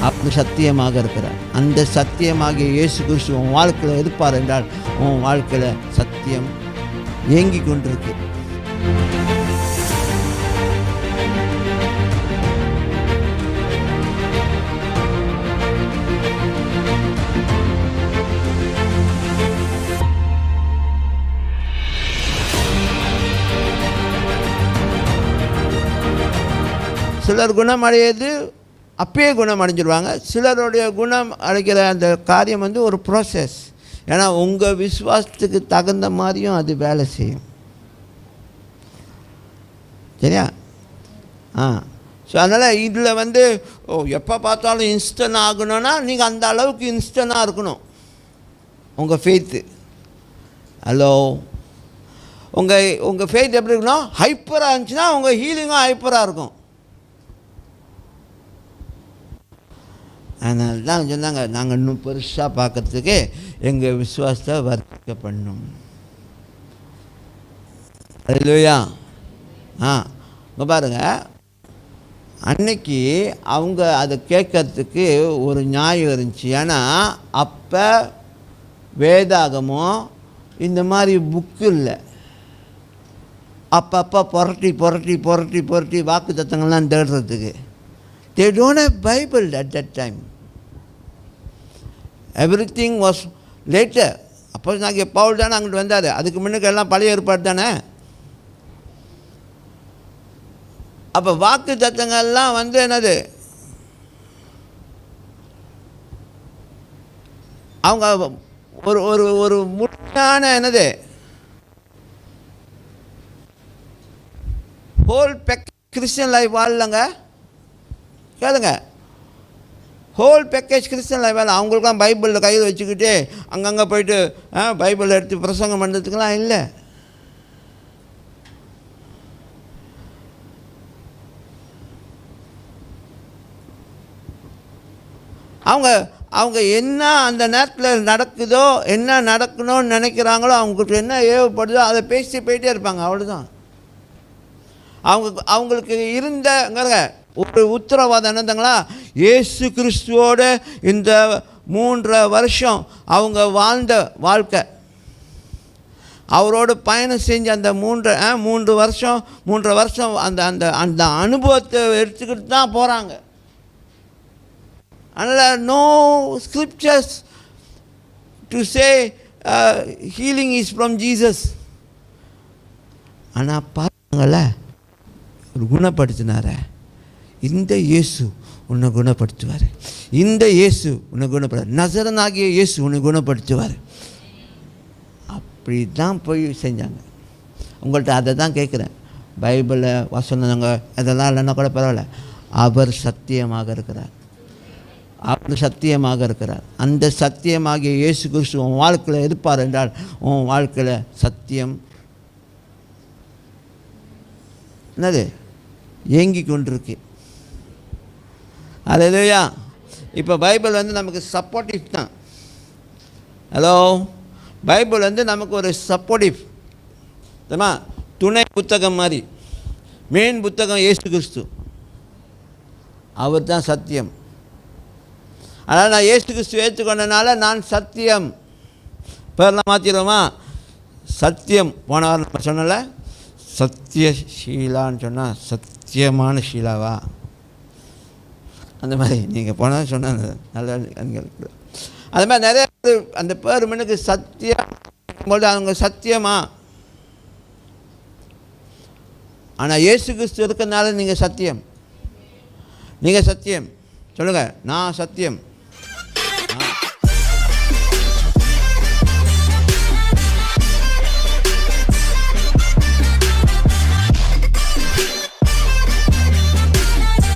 அப்படி சத்தியமாக இருக்கிறார். அந்த சத்தியமாகிய இயேசு கிறிஸ்து உன் வாழ்க்கையில் இருப்பார் என்றால் உன் வாழ்க்கையில் சத்தியம் இயங்கி கொண்டிருக்கு. சிலர் குணமடையது அப்பயே குணம் அடைஞ்சிடுவாங்க. சிலருடைய குணம் அடைக்கிற அந்த காரியம் ஒரு ப்ராசஸ். ஏன்னா உங்கள் விசுவாசத்துக்கு தகுந்த மாதிரியும் அது வேலை செய்யும். சரியா? ஸோ அதனால் இதில் எப்போ பார்த்தாலும் இன்ஸ்டன்ட் ஆகணும்னா நீங்கள் அந்த அளவுக்கு இன்ஸ்டன்டாக இருக்கணும் உங்கள் ஃபெய்த்து. ஹலோ, உங்கள் ஃபெய்த் எப்படி இருக்கணும்? ஹைப்பராக இருந்துச்சுன்னா உங்கள் ஹீலிங்கும் ஹைப்பராக இருக்கும். அதனால தான் சொன்னாங்க, நாங்கள் இன்னும் பெருசாக பார்க்கறதுக்கு எங்கள் விசுவாசத்தை வர்த்திக்க பண்ணணும். அல்லேலூயா. இங்கே பாருங்கள், அன்னைக்கு அவங்க அதை கேட்கறதுக்கு ஒரு நியாயம் இருந்துச்சு. ஏன்னா அப்போ வேதாகமும் இந்த மாதிரி புக்கு இல்லை. அப்பப்போ புரட்டி புரட்டி புரட்டி புரட்டி வாக்கு தத்தங்கள்லாம் தேடுறதுக்கு. They don't have Bible at that time. Everything was later. அப்போ நாங்கள் பவுல் தானே அங்கிட்டு வந்தார். அதுக்கு முன்னுக்கு எல்லாம் பழைய ஏற்பாடு தானே. அப்போ வாக்கு தத்தங்கள்லாம் என்னது, அவங்க ஒரு ஒரு ஒரு முழுமையான என்னது ஹோல் கிறிஸ்டியன் லைஃப் வாழலங்க. கேளுங்க, ஹோல் பேக்கேஜ் கிறிஸ்டியன் லைஃப் வாழ. அவங்களுக்குலாம் பைபிளில் கையில் வச்சுக்கிட்டு அங்கங்கே போயிட்டு பைபிள் எடுத்து பிரசங்கம் பண்ணுறதுக்கெலாம் இல்லை. அவங்க அவங்க என்ன அந்த நேரத்தில் நடக்குதோ, என்ன நடக்கணும்னு நினைக்கிறாங்களோ, அவங்களுக்கு என்ன ஏவப்படுதோ அதை பேசி போயிட்டே இருப்பாங்க. அவ்வளோதான். அவங்களுக்கு இருந்தங்க ஒரு உத்தரவாதம் என்னதுங்களா, இயேசு கிறிஸ்துவோட இந்த 3 வருஷம் அவங்க வாழ்ந்த வாழ்க்கை, அவரோட பயணம் செஞ்ச அந்த 3 வருஷம் அந்த அந்த அந்த அனுபவத்தை எடுத்துக்கிட்டு தான் போகிறாங்க. அதனால் no scriptures to say healing is from Jesus. ஆனால் பாருங்கள, ஒரு குணப்படுத்தினார, இந்த இயேசு உன்னை குணப்படுத்துவார், இந்த இயேசு உன்னை குணப்படுத்துவார், நசரனாகிய இயேசு உன்னை குணப்படுத்துவார். அப்படி தான் போய் செஞ்சாங்க. உங்கள்கிட்ட அதை தான் கேட்குறேன். பைபிளில் வசனங்க அதெல்லாம் இல்லைன்னா கூட பரவாயில்ல, அவர் சத்தியமாக இருக்கிறார், அவர் சத்தியமாக இருக்கிறார். அந்த சத்தியமாகிய இயேசு கிறிஸ்து உன் வாழ்க்கையில் இருப்பார் என்றால் உன் வாழ்க்கையில் சத்தியம் என்னது ஏங்கி கொண்டிருக்கு. அல்லேலூயா. இப்போ பைபிள் நமக்கு சப்போர்ட்டிவ் தான். ஹலோ, பைபிள் நமக்கு ஒரு சப்போர்ட்டிவ் தெரியுமா, துணை புத்தகம் மாதிரி. மெயின் புத்தகம் இயேசு கிறிஸ்து, அவர் தான் சத்தியம். அதனால் நான் இயேசு கிறிஸ்து ஏற்றுக்கொண்டனால நான் சத்தியம். பேரெலாம் மாற்றிடுவோமா? சத்தியம். போன வாரம் நம்ம சொன்னல, சத்திய ஷீலான்னு சொன்னால் சத்தியமான ஷீலாவா, அந்த மாதிரி நீங்கள் போனால் சொன்ன நல்ல. அது மாதிரி நிறைய அந்த பேர் மனுக்கு சத்தியம் போது அவங்க சத்தியமா. ஆனால் இயேசு கிறிஸ்து இருக்கிறதுனால நீங்கள் சத்தியம். நீங்கள் சத்தியம் சொல்லுங்கள், நான் சத்தியம்.